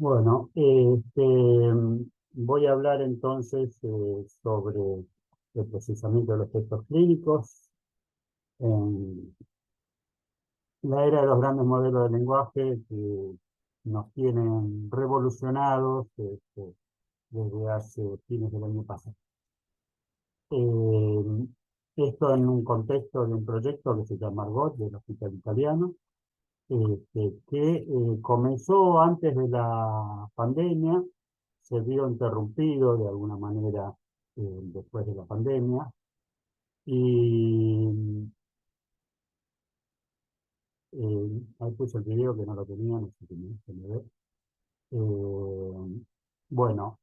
Bueno, voy a hablar entonces sobre el procesamiento de los textos clínicos en la era de los grandes modelos de lenguaje que nos tienen revolucionados desde hace fines del año pasado. Eh, Esto en un contexto de un proyecto que se llama Argot, del Hospital Italiano, que comenzó antes de la pandemia, se vio interrumpido de alguna manera después de la pandemia y ahí puse el video que no lo tenía, no sé si me ve. Eh, bueno,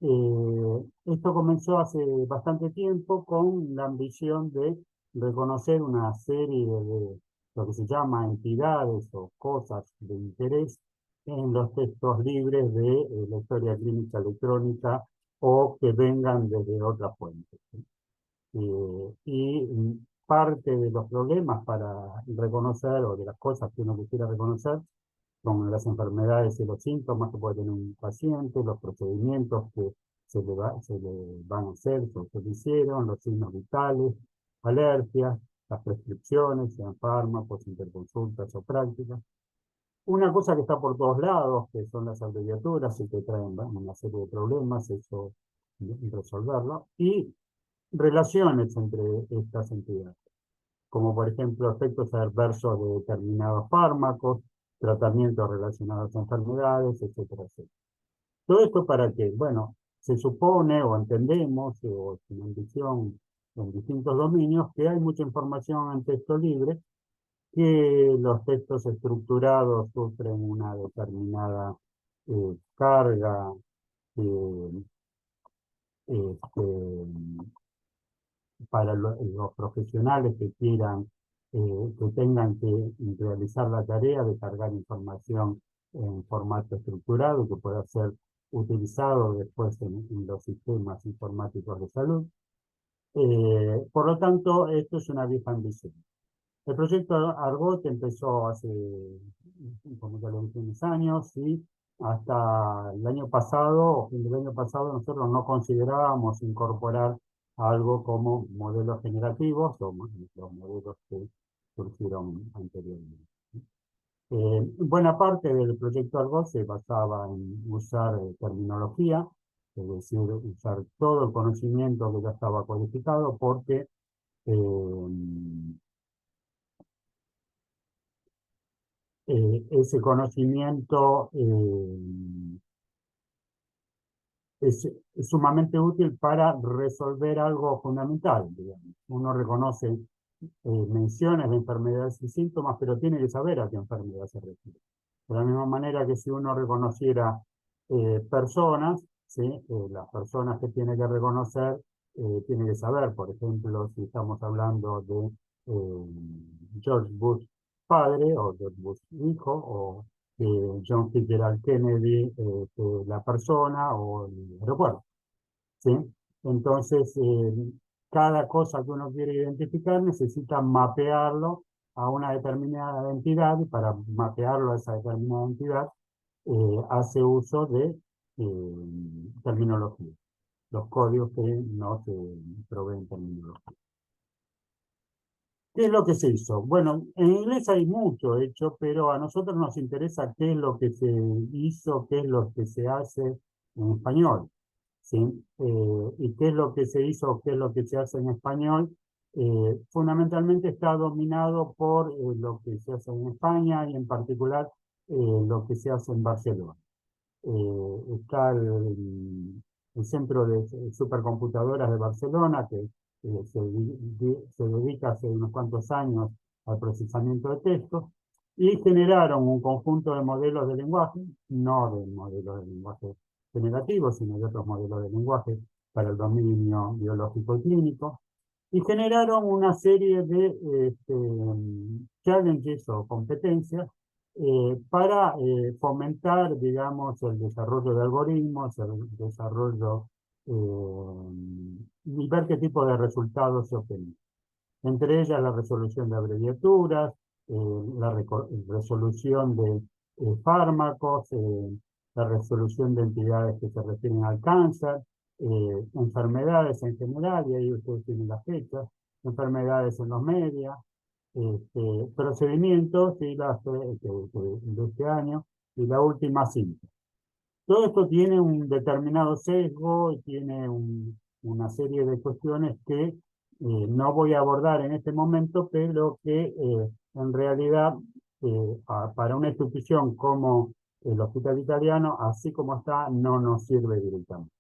Esto comenzó hace bastante tiempo con la ambición de reconocer una serie de lo que se llama entidades o cosas de interés en los textos libres de la historia clínica electrónica o que vengan desde otras fuentes. ¿Sí? Parte de los problemas para reconocer o de las cosas que uno quisiera reconocer con las enfermedades y los síntomas que puede tener un paciente, los procedimientos que se le van a hacer, o se le hicieron, los signos vitales, alergias, las prescripciones, sean fármacos, interconsultas o prácticas. Una cosa que está por todos lados, que son las abreviaturas y que traen una serie de problemas, eso resolverlo, y relaciones entre estas entidades como por ejemplo efectos adversos de determinados fármacos, tratamientos relacionados a enfermedades, etcétera, etcétera. Todo esto para que, bueno, se supone o entendemos, o es una ambición en distintos dominios, que hay mucha información en texto libre, que los textos estructurados sufren una determinada carga eh, este, para los profesionales que quieran, que tengan que realizar la tarea de cargar información en formato estructurado que pueda ser utilizado después en los sistemas informáticos de salud. Por lo tanto, esto es una vieja ambición. El proyecto Argot empezó hace, como ya lo dije, unos años y hasta el año pasado, o fin del año pasado, nosotros no considerábamos incorporar algo como modelos generativos o los modelos que surgieron anteriormente. Buena parte del proyecto Argot se basaba en usar terminología, es decir, usar todo el conocimiento que ya estaba codificado porque ese conocimiento es sumamente útil para resolver algo fundamental, digamos. Uno reconoce menciones de enfermedades y síntomas, pero tiene que saber a qué enfermedad se refiere. De la misma manera que si uno reconociera personas, ¿sí? Las personas que tiene que reconocer, tiene que saber, por ejemplo, si estamos hablando de George Bush padre o George Bush hijo o John Fitzgerald Kennedy, la persona o el aeropuerto. ¿Sí? Entonces, cada cosa que uno quiere identificar necesita mapearlo a una determinada entidad y para mapearlo a esa determinada entidad hace uso de terminología, los códigos que no se proveen terminología. ¿Qué es lo que se hizo? Bueno, en inglés hay mucho hecho, pero a nosotros nos interesa qué es lo que se hizo, qué es lo que se hace en español. ¿Sí? Y qué es lo que se hizo, qué es lo que se hace en español, fundamentalmente está dominado por lo que se hace en España y en particular lo que se hace en Barcelona. Está el Centro de Supercomputadoras de Barcelona, que se dedica hace unos cuantos años al procesamiento de textos, y generaron un conjunto de modelos de lenguaje, no de modelos de lenguaje generativos, sino de otros modelos de lenguaje para el dominio biológico y clínico, y generaron una serie de challenges o competencias para fomentar, digamos, el desarrollo de algoritmos, el desarrollo y ver qué tipo de resultados se obtienen. Entre ellas la resolución de abreviaturas, la resolución de fármacos, la resolución de entidades que se refieren al cáncer, enfermedades en general, y ahí ustedes tienen las fechas, enfermedades en los medios, procedimientos y de este año, y la última cinta. Todo esto tiene un determinado sesgo y tiene una serie de cuestiones que no voy a abordar en este momento, pero que en realidad para una institución como el Hospital Italiano, así como está, no nos sirve directamente.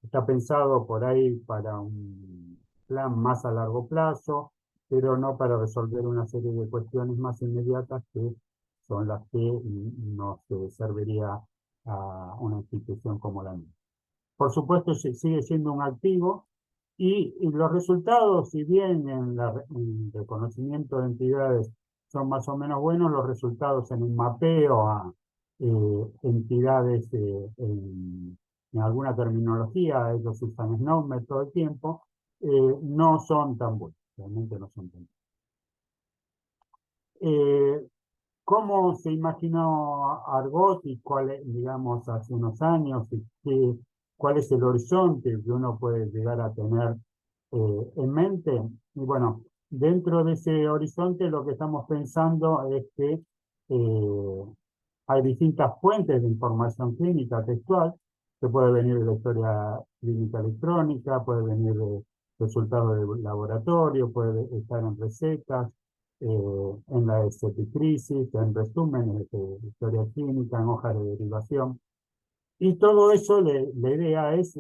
Está pensado por ahí para un plan más a largo plazo, pero no para resolver una serie de cuestiones más inmediatas que son las que nos serviría a una institución como la mía. Por supuesto, sigue siendo un activo y los resultados, si bien en reconocimiento de entidades son más o menos buenos, los resultados en un mapeo a entidades en alguna terminología, ellos usan SNOMED todo el tiempo, no son tan buenos, realmente no son tan buenos. ¿Cómo se imaginó Argot y digamos, hace unos años, y cuál es el horizonte que uno puede llegar a tener en mente? Y bueno, dentro de ese horizonte lo que estamos pensando es que hay distintas fuentes de información clínica textual, que puede venir de la historia clínica electrónica, puede venir de resultados de laboratorio, puede estar en recetas, en la estepicrisis, en resúmenes de historia clínica, en hojas de derivación. Y todo eso, la idea es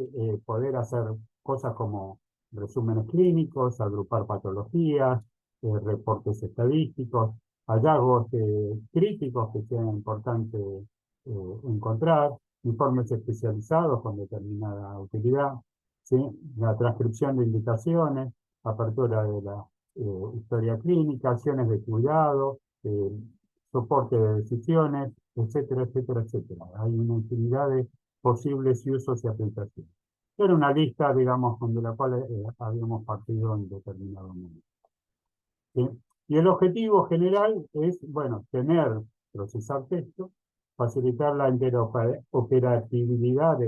poder hacer cosas como resúmenes clínicos, agrupar patologías, reportes estadísticos, hallazgos críticos que sea importante encontrar, informes especializados con determinada utilidad, ¿sí? La transcripción de indicaciones, apertura de la historia clínica, acciones de cuidado, soporte de decisiones, etcétera, etcétera, etcétera. Hay una infinidad de posibles usos y aplicaciones. Era una lista, digamos, de la cual habíamos partido en determinado momento. ¿Sí? Y el objetivo general es, bueno, procesar texto, facilitar la interoperabilidad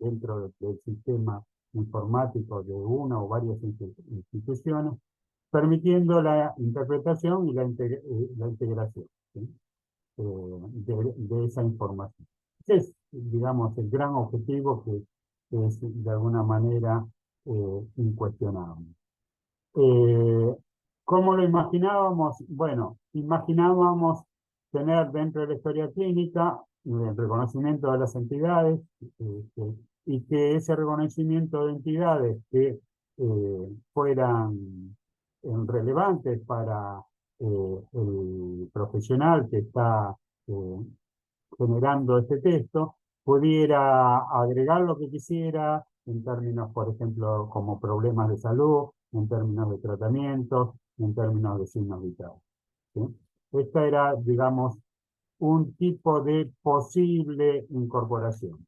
dentro del sistema informático de una o varias instituciones, permitiendo la interpretación y la integración, ¿sí? De esa información. Ese es, digamos, el gran objetivo que es de alguna manera incuestionable. ¿Cómo lo imaginábamos? Bueno, imaginábamos tener dentro de la historia clínica el reconocimiento de las entidades y que ese reconocimiento de entidades que fueran relevantes para el profesional que está eh, generando este texto, pudiera agregar lo que quisiera en términos, por ejemplo, como problemas de salud, en términos de tratamientos, en términos de signos vitales, ¿sí? Esta era, digamos, un tipo de posible incorporación.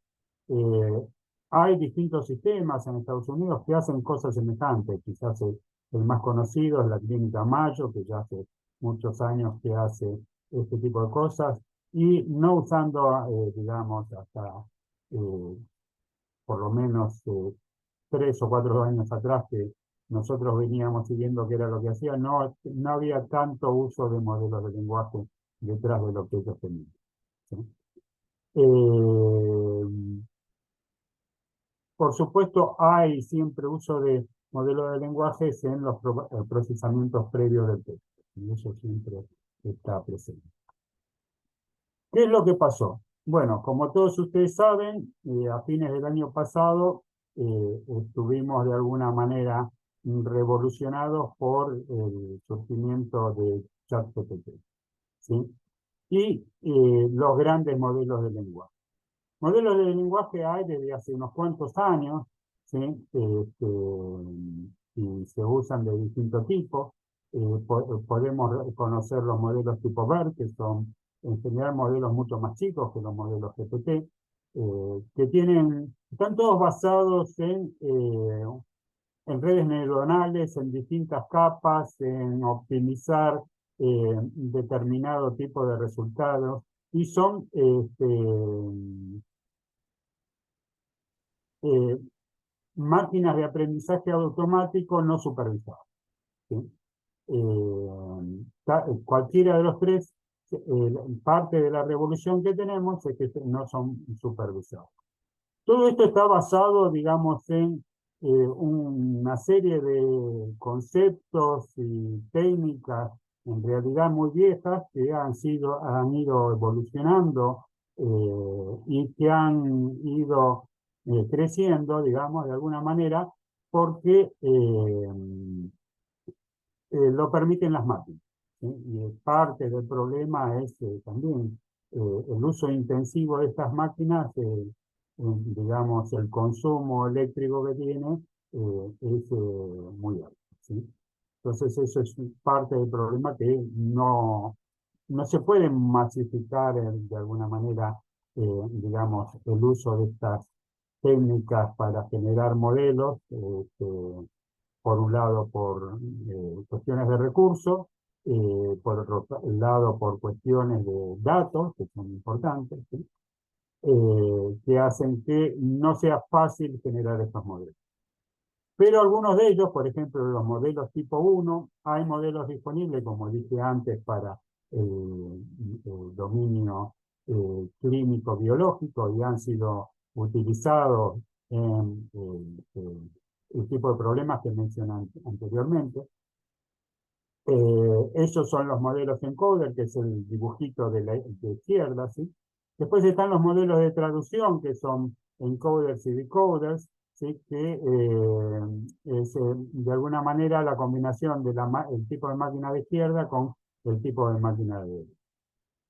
Eh, Hay distintos sistemas en Estados Unidos que hacen cosas semejantes. Quizás el más conocido es la Clínica Mayo, que ya hace muchos años que hace este tipo de cosas, y no usando, digamos, hasta eh, por lo menos 3 o 4 años atrás que nosotros veníamos siguiendo qué era lo que hacían, no había tanto uso de modelos de lenguaje detrás de lo que ellos tenían, ¿sí? Eh, por supuesto, hay siempre uso de modelos de lenguajes en los procesamientos previos del texto, y eso siempre está presente. ¿Qué es lo que pasó? Bueno, como todos ustedes saben, a fines del año pasado estuvimos de alguna manera revolucionados por el surgimiento de ChatGPT, ¿sí? Y los grandes modelos de lenguaje. Modelos de lenguaje hay desde hace unos cuantos años, ¿sí? Y se usan de distintos tipos. Podemos conocer los modelos tipo BERT, que son en general modelos mucho más chicos que los modelos GPT, están todos basados en redes neuronales, en distintas capas, en optimizar determinado tipo de resultados, y son eh, máquinas de aprendizaje automático no supervisadas, ¿sí? Cualquiera de los tres, parte de la revolución que tenemos es que no son supervisados. Todo esto está basado, digamos, en una serie de conceptos y técnicas en realidad muy viejas que han ido evolucionando y que han ido creciendo, digamos, de alguna manera, porque lo permiten las máquinas, ¿sí? Y parte del problema es también el uso intensivo de estas máquinas, digamos, el consumo eléctrico que tiene es muy alto, ¿sí? Entonces eso es parte del problema que no se puede masificar de alguna manera, digamos, el uso de estas técnicas para generar modelos, por un lado por cuestiones de recursos, por otro lado por cuestiones de datos, que son importantes, ¿sí? Que hacen que no sea fácil generar estos modelos. Pero algunos de ellos, por ejemplo, los modelos tipo 1, hay modelos disponibles, como dije antes, para el dominio clínico biológico y han sido utilizados en el tipo de problemas que mencioné anteriormente. Esos son los modelos encoder, que es el dibujito de izquierda, ¿sí? Después están los modelos de traducción, que son encoders y decoders, ¿sí? Que es de alguna manera la combinación del tipo de máquina de izquierda con el tipo de máquina de derecha.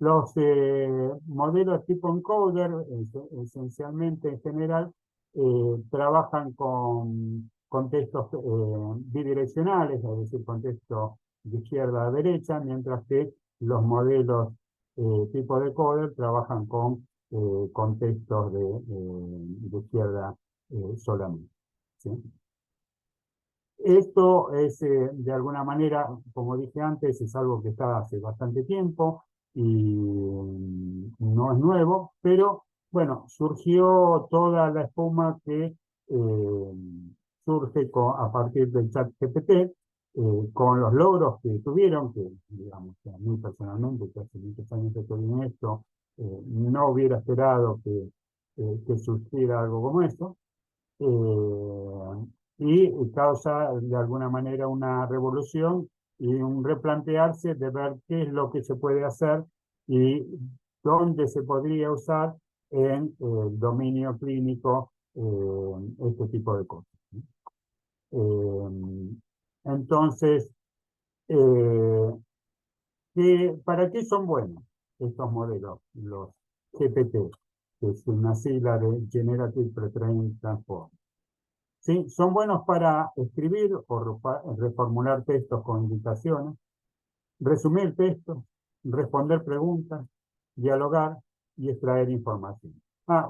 Los modelos tipo encoder, esencialmente en general, trabajan con contextos bidireccionales, es decir, contextos de izquierda a derecha, mientras que los modelos tipo decoder trabajan con contextos de izquierda solamente, ¿sí? Esto es, de alguna manera, como dije antes, es algo que está hace bastante tiempo y no es nuevo, pero bueno, surgió toda la espuma que surge a partir del chat GPT, con los logros que tuvieron, que digamos que a mí personalmente, que hace muchos años que estoy en esto, no hubiera esperado que surgiera algo como esto. Y causa de alguna manera una revolución y un replantearse de ver qué es lo que se puede hacer y dónde se podría usar en el dominio clínico este tipo de cosas. Eh, entonces, eh, ¿para qué son buenos estos modelos, los GPT, que es una sigla de Generative Pre-trained Transform? ¿Sí? Son buenos para escribir o reformular textos con indicaciones, resumir textos, responder preguntas, dialogar y extraer información.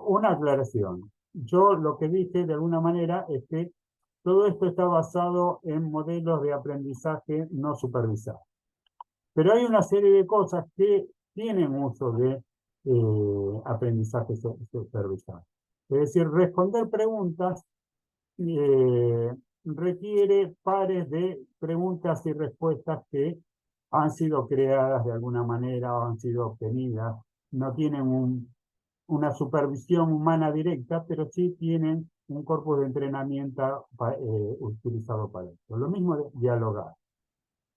Una aclaración. Yo lo que dije de alguna manera es que todo esto está basado en modelos de aprendizaje no supervisados. Pero hay una serie de cosas que tienen uso de aprendizaje supervisado. Es decir, responder preguntas eh, requiere pares de preguntas y respuestas que han sido creadas de alguna manera o han sido obtenidas. No tienen una supervisión humana directa, pero sí tienen un corpus de entrenamiento utilizado para eso. Lo mismo de dialogar.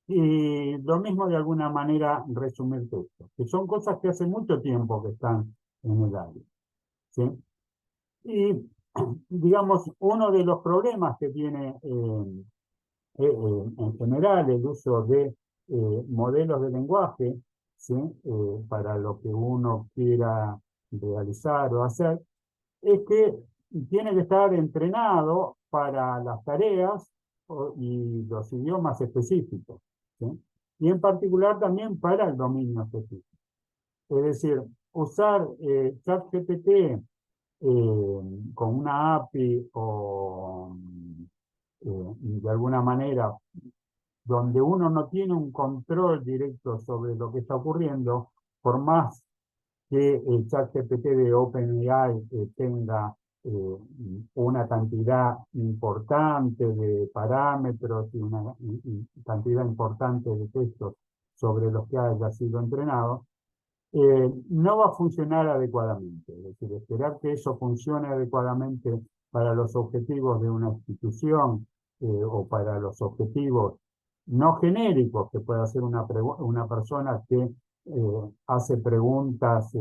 Y lo mismo de alguna manera resumir textos, que son cosas que hace mucho tiempo que están en el área, ¿sí? Y digamos, uno de los problemas que tiene en general el uso de modelos de lenguaje, ¿sí? Para lo que uno quiera realizar o hacer, es que tiene que estar entrenado para las tareas y los idiomas específicos, ¿sí? Y en particular también para el dominio específico. Es decir, usar ChatGPT con una API o de alguna manera donde uno no tiene un control directo sobre lo que está ocurriendo, por más que el ChatGPT de OpenAI tenga una cantidad importante de parámetros y una cantidad importante de textos sobre los que haya sido entrenado, no va a funcionar adecuadamente. Es decir, esperar que eso funcione adecuadamente para los objetivos de una institución o para los objetivos no genéricos que pueda hacer una persona que hace preguntas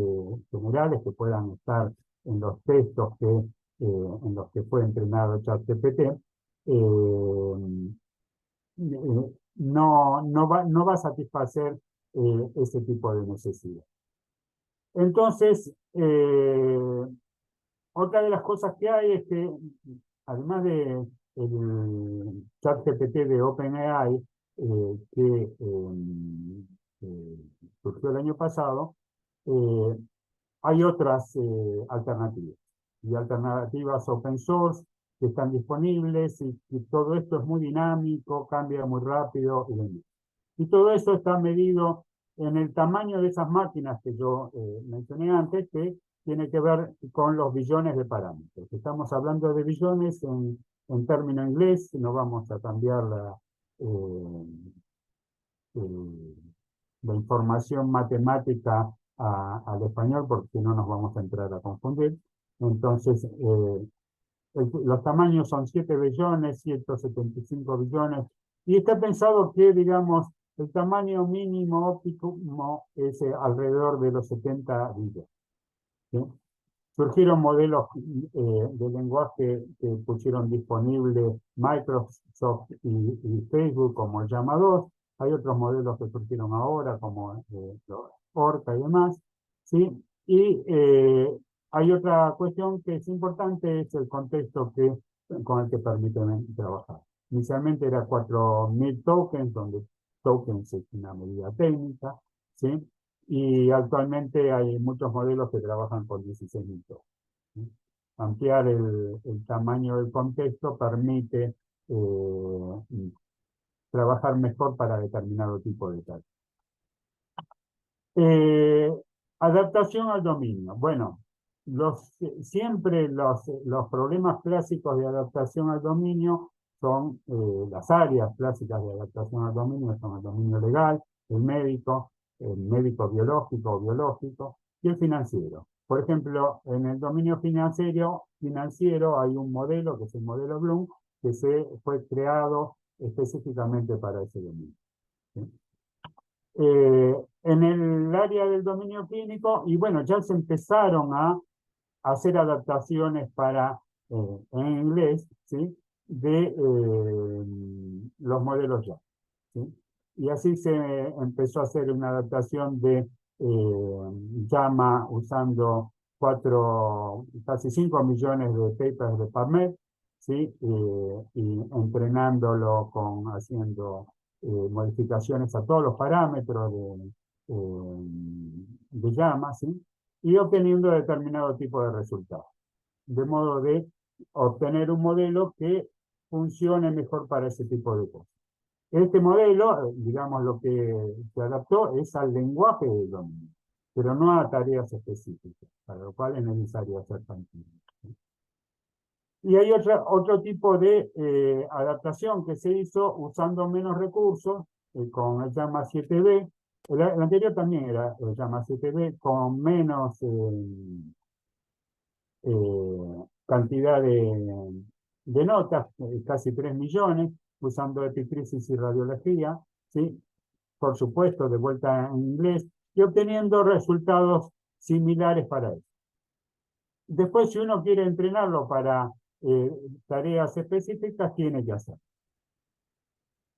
generales que puedan estar en los textos en los que fue entrenado ChatGPT, no va a satisfacer ese tipo de necesidad. Entonces, otra de las cosas que hay es que, además de el ChatGPT de OpenAI, que surgió el año pasado, eh, hay otras alternativas, y alternativas open source que están disponibles, y todo esto es muy dinámico, cambia muy rápido, y demás. Y todo eso está medido en el tamaño de esas máquinas que yo mencioné antes, que tiene que ver con los billones de parámetros. Estamos hablando de billones en término inglés, no vamos a cambiar la información matemática al español, porque no nos vamos a entrar a confundir. Entonces, los tamaños son 7 billones, 175 billones, y está pensado que, digamos, el tamaño mínimo óptimo es alrededor de los 70 billones. ¿Sí? Surgieron modelos de lenguaje que pusieron disponible Microsoft y Facebook, como el Llama 2. Hay otros modelos que surgieron ahora, como Orca y demás. ¿Sí? Y hay otra cuestión que es importante, es el contexto con el que permiten trabajar. Inicialmente era 4.000 tokens, donde tokens es una medida técnica, ¿sí? Y actualmente hay muchos modelos que trabajan con 16.000 tokens, ¿sí? Ampliar el tamaño del contexto permite trabajar mejor para determinado tipo de tareas. Adaptación al dominio. Bueno, siempre los problemas clásicos de adaptación al dominio son las áreas clásicas de adaptación al dominio, son el dominio legal, el médico biológico o biológico, y el financiero. Por ejemplo, en el dominio financiero hay un modelo, que es el modelo Bloom, que fue creado específicamente para ese dominio. ¿Sí? En el área del dominio clínico, y bueno, ya se empezaron a hacer adaptaciones en inglés, ¿sí? De los modelos ya, ¿sí? Y así se empezó a hacer una adaptación de Llama usando casi 5 millones de papers de PubMed, ¿sí? Y entrenándolo haciendo modificaciones a todos los parámetros de Llama, ¿sí? Y obteniendo determinado tipo de resultados, de modo de obtener un modelo que funcione mejor para ese tipo de cosas. Este modelo, digamos, lo que se adaptó es al lenguaje del dominio, pero no a tareas específicas, para lo cual es necesario hacer tanto. Y hay otro tipo de adaptación que se hizo usando menos recursos, con el Llama 7B. El anterior también era el Llama 7B, con menos cantidad de notas, casi 3 millones, usando epicrisis y radiología, ¿sí? Por supuesto, de vuelta en inglés, y obteniendo resultados similares para eso. Después, si uno quiere entrenarlo para tareas específicas, tiene que hacer.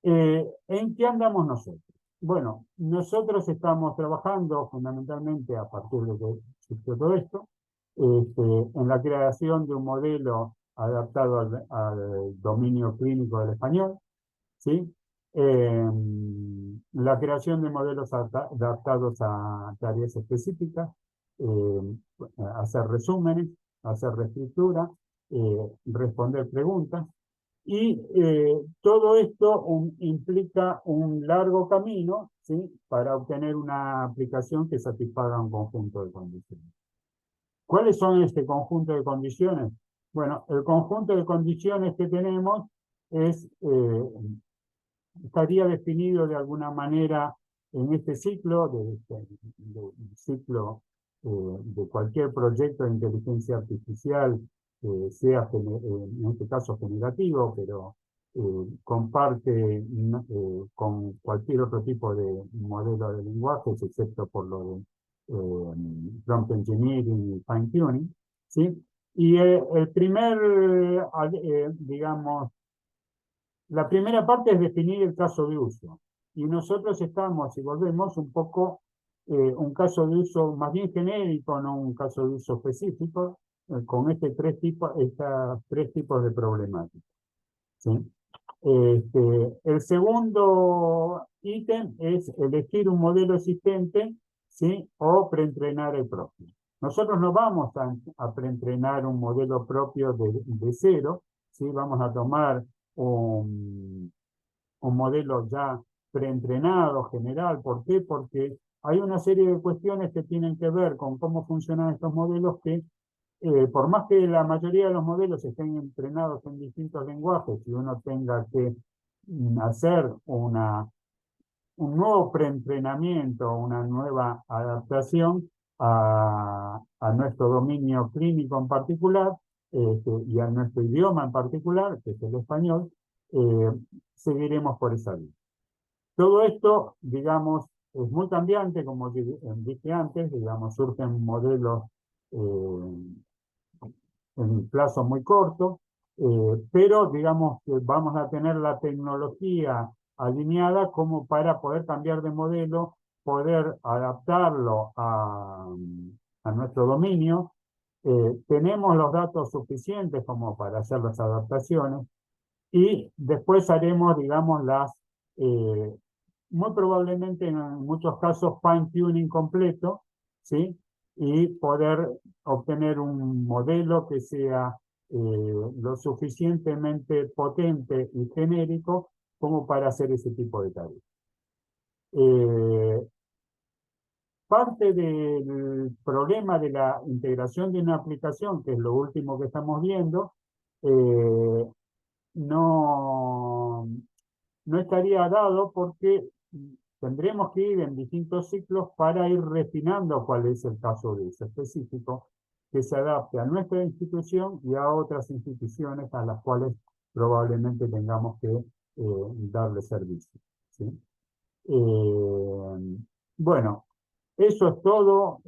¿En qué andamos nosotros? Bueno, nosotros estamos trabajando fundamentalmente a partir de que surgió todo esto, en la creación de un modelo adaptado al dominio clínico del español, ¿sí? La creación de modelos adaptados a tareas específicas, hacer resúmenes, hacer reescritura, responder preguntas, Y todo esto implica un largo camino, ¿sí? Para obtener una aplicación que satisfaga un conjunto de condiciones. ¿Cuáles son este conjunto de condiciones? Bueno, el conjunto de condiciones que tenemos estaría definido de alguna manera en este ciclo, ciclo de cualquier proyecto de inteligencia artificial, sea en este caso generativo, pero comparte con cualquier otro tipo de modelo de lenguajes, excepto por lo de prompt engineering y fine tuning, ¿sí? Y el primer, digamos, la primera parte es definir el caso de uso. Y nosotros estamos, si volvemos, un poco un caso de uso más bien genérico, no un caso de uso específico, con estas tres tipos de problemáticas, ¿sí? El segundo ítem es elegir un modelo existente, ¿sí? O preentrenar el propio. Nosotros no vamos a preentrenar un modelo propio de cero, ¿sí? Vamos a tomar un, un modelo ya preentrenado general. ¿Por qué? Porque hay una serie de cuestiones que tienen que ver con cómo funcionan estos modelos que por más que la mayoría de los modelos estén entrenados en distintos lenguajes y uno tenga que hacer un nuevo preentrenamiento, una nueva adaptación a nuestro dominio clínico en particular y a nuestro idioma en particular, que es el español, eh, seguiremos por esa vía. Todo esto, digamos, es muy cambiante, como dije antes, digamos, surgen modelos en un plazo muy corto, pero digamos que vamos a tener la tecnología alineada como para poder cambiar de modelo, poder adaptarlo a nuestro dominio. Tenemos los datos suficientes como para hacer las adaptaciones y después haremos, digamos, muy probablemente en muchos casos fine tuning completo, ¿sí? Y poder obtener un modelo que sea lo suficientemente potente y genérico como para hacer ese tipo de tareas. Eh, Parte del problema de la integración de una aplicación, que es lo último que estamos viendo, eh, no, no estaría dado porque tendremos que ir en distintos ciclos para ir refinando cuál es el caso de uso específico que se adapte a nuestra institución y a otras instituciones a las cuales probablemente tengamos que darle servicio, ¿sí? Bueno, eso es todo.